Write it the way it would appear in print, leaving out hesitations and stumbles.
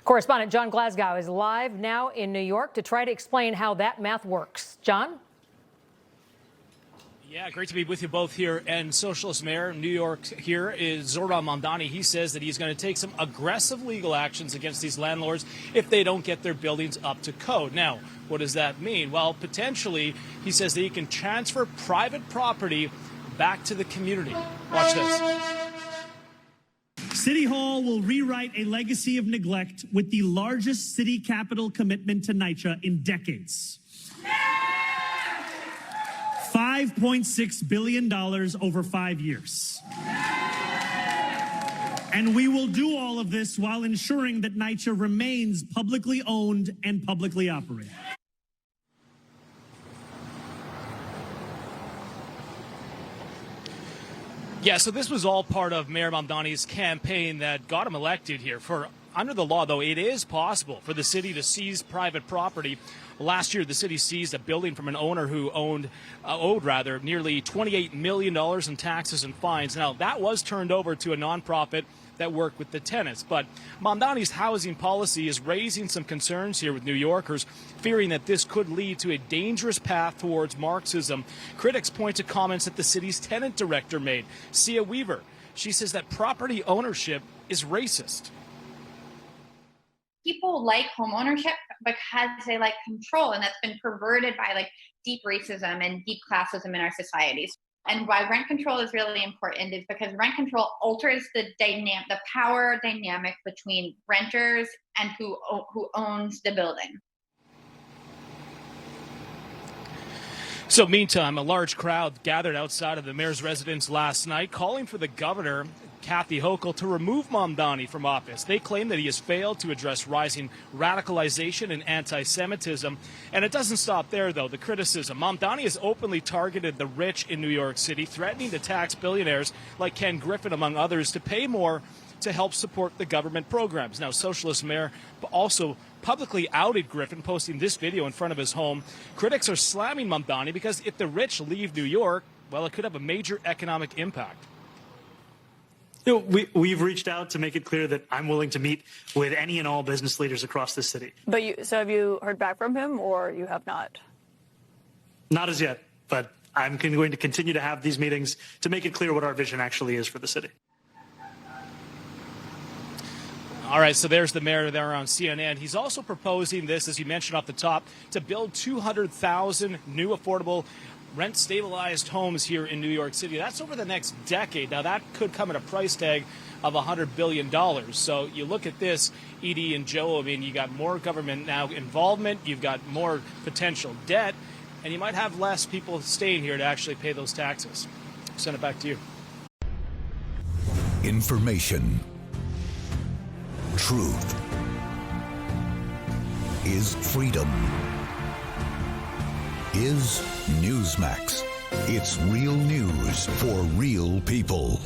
Correspondent Jon Glasgow is live now in New York to try to explain how that math works. John? Yeah, great to be with you both here. And Socialist Mayor New York here is Zohran Mamdani. He says that he's going to take some aggressive legal actions against these landlords if they don't get their buildings up to code. Now, what does that mean? Well, potentially, he says that he can transfer private property back to the community. Watch this. City Hall will rewrite a legacy of neglect with the largest city capital commitment to NYCHA in decades. $5.6 billion over 5 years. And we will do all of this while ensuring that NYCHA remains publicly owned and publicly operated. Yeah, so this was all part of Mayor Mamdani's campaign that got him elected here. Under the law, though, it is possible for the city to seize private property. Last year, the city seized a building from an owner who owed nearly $28 million in taxes and fines. Now, that was turned over to a nonprofit that worked with the tenants. But Mamdani's housing policy is raising some concerns here with New Yorkers, fearing that this could lead to a dangerous path towards Marxism. Critics point to comments that the city's tenant director made, Sia Weaver. She says that property ownership is racist. People like home ownership because they like control, and that's been perverted by deep racism and deep classism in our societies. And why rent control is really important is because rent control alters the power dynamic between renters and who owns the building. So meantime, a large crowd gathered outside of the mayor's residence last night, calling for the governor, Kathy Hochul, to remove Mamdani from office. They claim that he has failed to address rising radicalization and anti-Semitism. And it doesn't stop there, though, the criticism. Mamdani has openly targeted the rich in New York City, threatening to tax billionaires like Ken Griffin, among others, to pay more to help support the government programs. Now, Socialist Mayor also publicly outed Griffin, posting this video in front of his home. Critics are slamming Mamdani because if the rich leave New York, well, it could have a major economic impact. You know, we've reached out to make it clear that I'm willing to meet with any and all business leaders across the city. But so have you heard back from him, or you have not? Not as yet, but I'm going to continue to have these meetings to make it clear what our vision actually is for the city. All right, so there's the mayor there on CNN. He's also proposing this, as you mentioned off the top, to build 200,000 new affordable rent-stabilized homes here in New York City. That's over the next decade. Now, that could come at a price tag of $100 billion. So you look at this, Edie and Joe, I mean, you got more government now involvement, you've got more potential debt, and you might have less people staying here to actually pay those taxes. I'll send it back to you. Information. Truth is freedom. Is NEWSMAX. It's real news for real people.